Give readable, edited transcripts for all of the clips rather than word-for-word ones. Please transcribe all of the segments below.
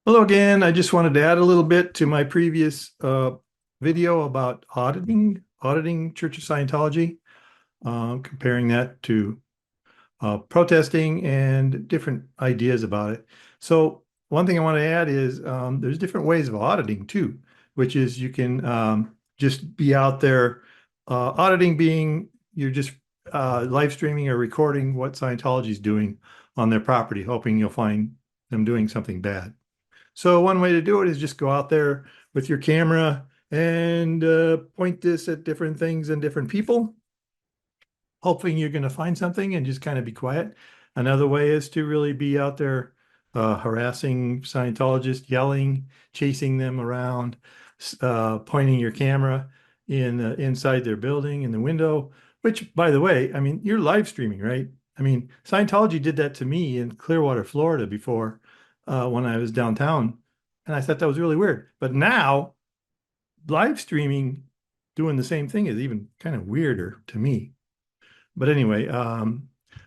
Hello again. I just wanted to add a little bit to my previous video about auditing Church of Scientology, comparing that to protesting and different ideas about it. So one thing I want to add is there's different ways of auditing too, which is you can just be out there auditing being you're just live streaming or recording what Scientology is doing on their property, hoping you'll find them doing something bad. So one way to do it is just go out there with your camera and point this at different things and different people, hoping you're going to find something and just kind of be quiet. Another way is to really be out there harassing Scientologists, yelling, chasing them around, pointing your camera inside their building in the window, which, by the way, I mean, you're live streaming, right? I mean, Scientology did that to me in Clearwater, Florida before when I was downtown. And I thought that was really weird. But now live streaming doing the same thing is even kind of weirder to me. But anyway,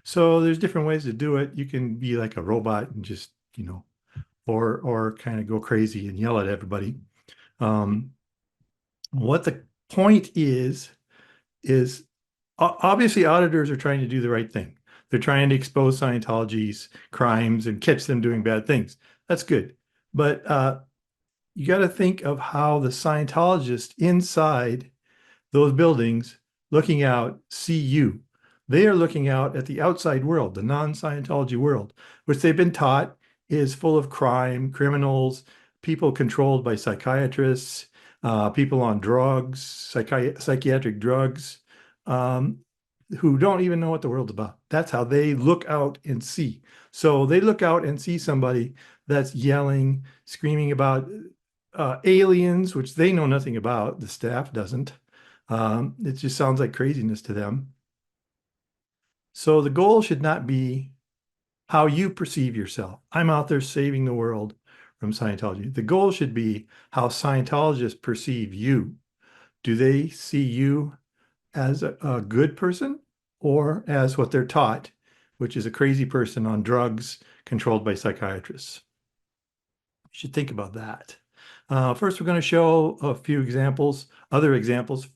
so there's different ways to do it. You can be like a robot and just, or kind of go crazy and yell at everybody. What the point is obviously auditors are trying to do the right thing. They're trying to expose Scientology's crimes and catch them doing bad things. That's good. But you got to think of how the Scientologists inside those buildings looking out see you. They are looking out at the outside world, the non-Scientology world, which they've been taught is full of crime, criminals, people controlled by psychiatrists, people on drugs, psychiatric drugs, who don't even know what the world's about. That's how they look out and see. So they look out and see somebody that's yelling, screaming about aliens, which they know nothing about. The staff doesn't. It just sounds like craziness to them. So the goal should not be how you perceive yourself. I'm out there saving the world from Scientology. The goal should be how Scientologists perceive you. Do they see you as a good person or as what they're taught, which is a crazy person on drugs controlled by psychiatrists? You should think about that. First, we're going to show a few examples, other examples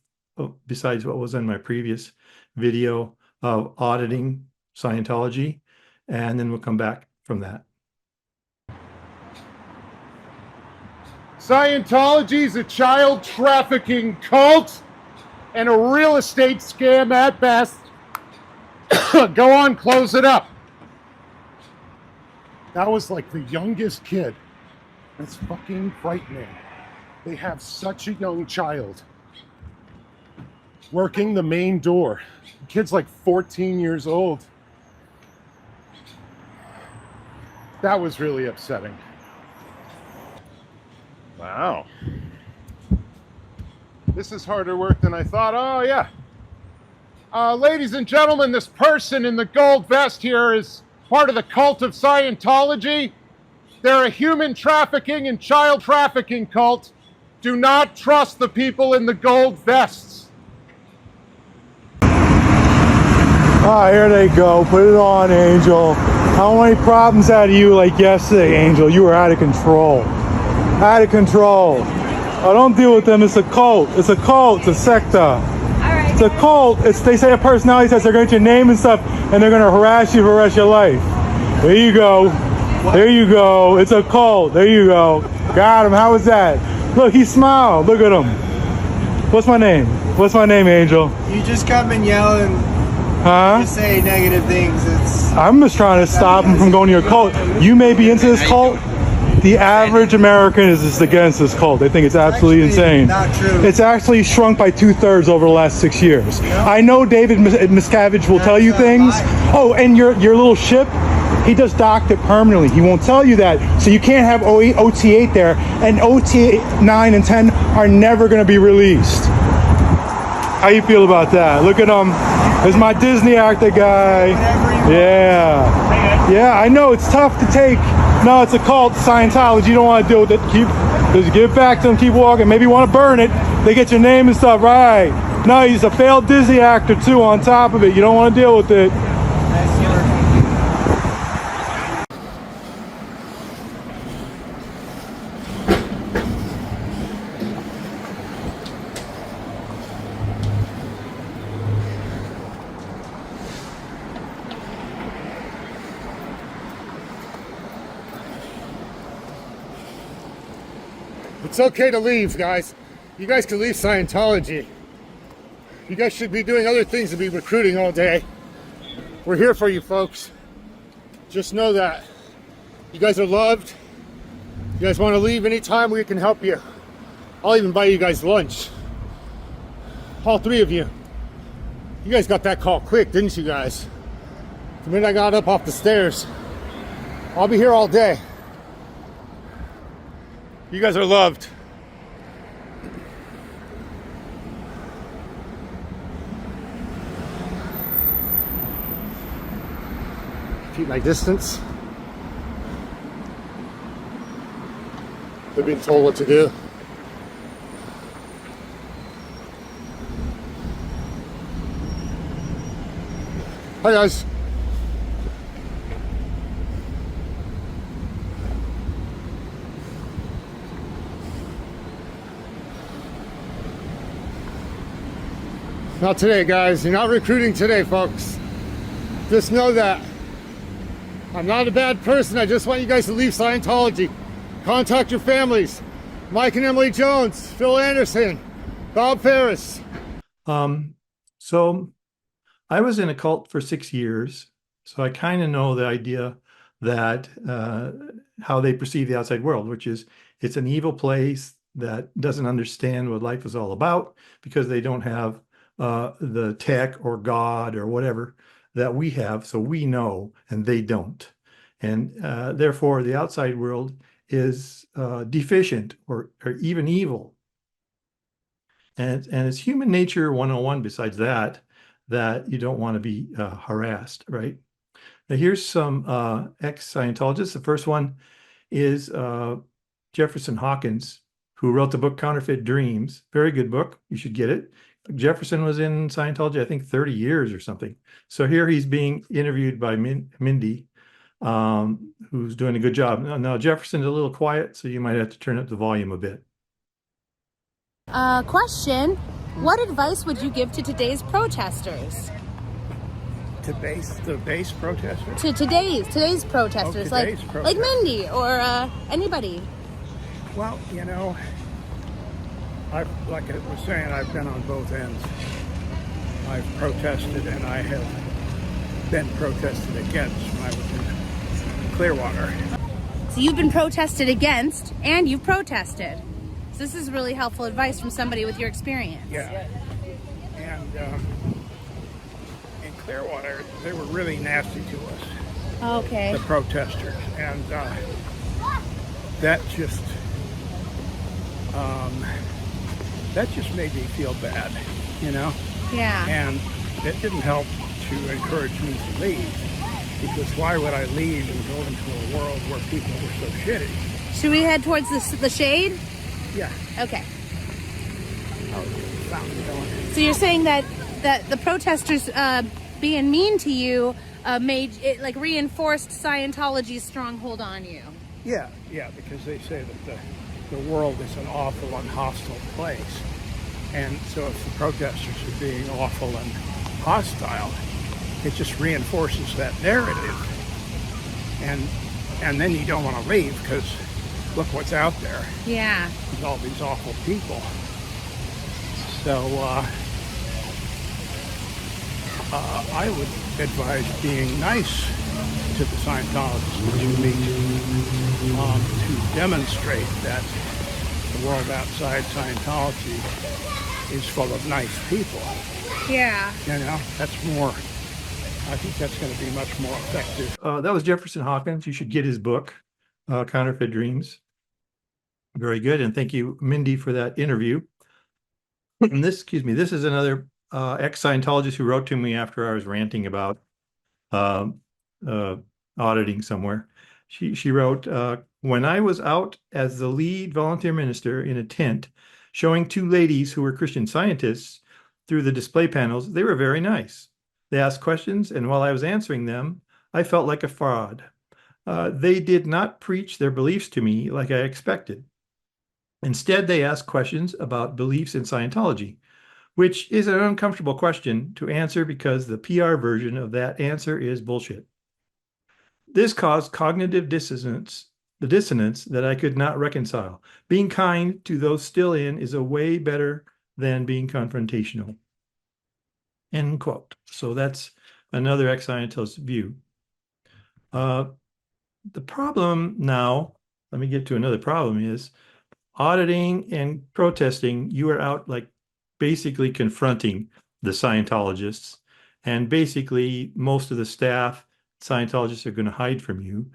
besides what was in my previous video of auditing Scientology, and then we'll come back from that. Scientology is a child trafficking cult and a real estate scam at best. Go on, close it up. That was like the youngest kid. That's fucking frightening. They have such a young child working the main door. The kid's like 14 years old. That was really upsetting. Wow. This is harder work than I thought. Oh, yeah. Ladies and gentlemen, this person in the gold vest here is part of the cult of Scientology. They're a human trafficking and child trafficking cult. Do not trust the people in the gold vests. Here they go. Put it on, Angel. How many problems out of you like yesterday, Angel? You were out of control. Out of control. Oh, don't deal with them. It's a cult. It's a cult. It's a secta. All right. It's a cult. They say a personality test. They're going to get your name and stuff, and they're going to harass you for the rest of your life. There you go. There you go. It's a cult. There you go. Got him. How was that? Look, he smiled. Look at him. What's my name? What's my name, Angel? You just come and yell and just say negative things. I'm just trying to stop him from going to your cult. You may be into this cult. The average American is just against this cult. They think it's absolutely insane. Not true. It's actually shrunk by 2/3 over the last 6 years. Yep. I know David Miscavige will tell you things. Oh, and your little ship, he just docked it permanently. He won't tell you that. So you can't have OT8 there, and OT9 and 10 are never going to be released. How you feel about that? Look at him. There's my Disney actor guy. Yeah. Yeah, I know it's tough to take. No, it's a cult, Scientology. You don't want to deal with it. Just give it back to them, keep walking. Maybe you want to burn it. They get your name and stuff, right? No, he's a failed Disney actor too on top of it. You don't want to deal with it. It's okay to leave, guys. You guys can leave Scientology. You guys should be doing other things than be recruiting all day. We're here for you, folks. Just know that. You guys are loved. You guys want to leave anytime, we can help you. I'll even buy you guys lunch. All three of you. You guys got that call quick, didn't you guys? The minute I got up off the stairs. I'll be here all day. You guys are loved. Keep my distance. They're being told what to do. Hi guys. Not today, guys. You're not recruiting today, folks. Just know that. I'm not a bad person. I just want you guys to leave Scientology. Contact your families. Mike and Emily Jones, Phil Anderson, Bob Ferris. So I was in a cult for 6 years, so I kind of know the idea that how they perceive the outside world, which is it's an evil place that doesn't understand what life is all about because they don't have the tech or God or whatever that we have, so we know and they don't. And therefore, the outside world is deficient or even evil. And it's human nature 101 besides that you don't want to be harassed, right? Now, here's some ex-Scientologists. The first one is Jefferson Hawkins, who wrote the book Counterfeit Dreams. Very good book. You should get it. Jefferson was in Scientology, I think, 30 years or something. So here he's being interviewed by Mindy, who's doing a good job. Now, Jefferson's a little quiet, so you might have to turn up the volume a bit. Question. What advice would you give to today's protesters? The base protesters? To today's protesters, today's like protesters. like Mindy or anybody. Well, you know, like I was saying, I've been on both ends. I've protested and I have been protested against when I was in Clearwater. So you've been protested against and you've protested. So this is really helpful advice from somebody with your experience. Yeah. And in Clearwater, they were really nasty to us, Okay. the protesters. And that just made me feel bad, you know? Yeah. And it didn't help to encourage me to leave, because why would I leave and go into a world where people were so shitty? Should we head towards the shade? Yeah. Okay. Oh, fountain going. So you're saying that the protesters being mean to you made it, like, reinforced Scientology's stronghold on you. Yeah, because they say that the world is an awful and hostile place. And so if the protesters are being awful and hostile, it just reinforces that narrative. And then you don't want to leave because look what's out there. Yeah. With all these awful people. So I would advise being nice to the Scientologists that you meet to demonstrate that the world outside Scientology is full of nice people. Yeah. You know, I think that's going to be much more effective. That was Jefferson Hawkins. You should get his book, Counterfeit Dreams. Very good. And thank you, Mindy, for that interview. And this is another ex-Scientologist who wrote to me after I was ranting about auditing somewhere. She wrote, when I was out as the lead volunteer minister in a tent showing two ladies who were Christian Scientists through the display panels, they were very nice. They asked questions, and while I was answering them, I felt like a fraud. They did not preach their beliefs to me like I expected. Instead, they asked questions about beliefs in Scientology, which is an uncomfortable question to answer because the PR version of that answer is bullshit. This caused cognitive dissonance the dissonance that I could not reconcile. Being kind to those still in is a way better than being confrontational. End quote. So that's another ex-Scientologist view. The problem now, let me get to another problem, is auditing and protesting. You are out like basically confronting the Scientologists, and basically most of the staff, Scientologists, are going to hide from you.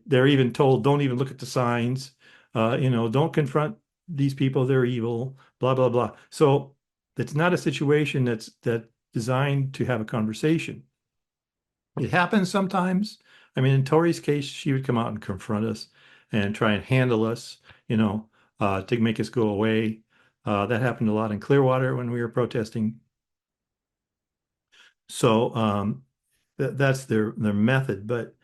They're even told, don't even look at the signs. Don't confront these people. They're evil. Blah blah blah. So it's not a situation that's designed to have a conversation. It happens sometimes. I mean, in Tori's case, she would come out and confront us and try and handle us, to make us go away. That happened a lot in Clearwater when we were protesting. So that's their method, but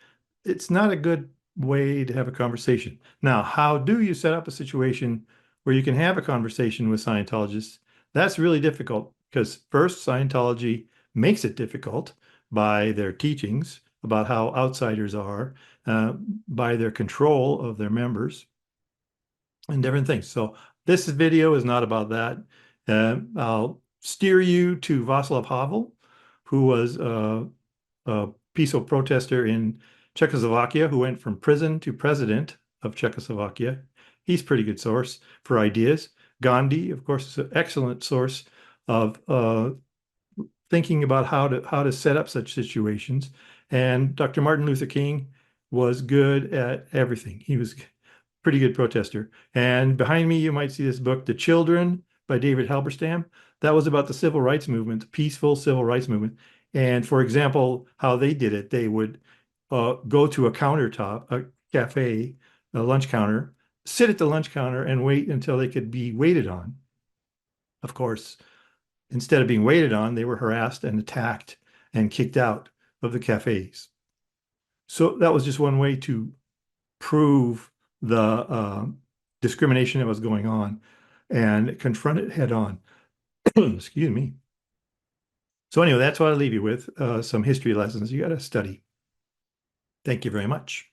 it's not a good way to have a conversation. Now, how do you set up a situation where you can have a conversation with Scientologists? That's really difficult because first, Scientology makes it difficult by their teachings about how outsiders are, by their control of their members and different things. So this video is not about that. I'll steer you to Václav Havel, who was a peaceful protester in Czechoslovakia who went from prison to president of Czechoslovakia. He's a pretty good source for ideas. Gandhi, of course, is an excellent source of thinking about how to set up such situations. And Dr. Martin Luther King was good at everything. He was a pretty good protester. And behind me, you might see this book, The Children by David Halberstam. That was about the civil rights movement, the peaceful civil rights movement. And for example, how they did it, they would go to a countertop, a cafe, a lunch counter, sit at the lunch counter and wait until they could be waited on. Of course, instead of being waited on, they were harassed and attacked and kicked out of the cafes. So that was just one way to prove the discrimination that was going on and confront it head on. Excuse me. So anyway, that's what I leave you with, some history lessons you got to study. Thank you very much.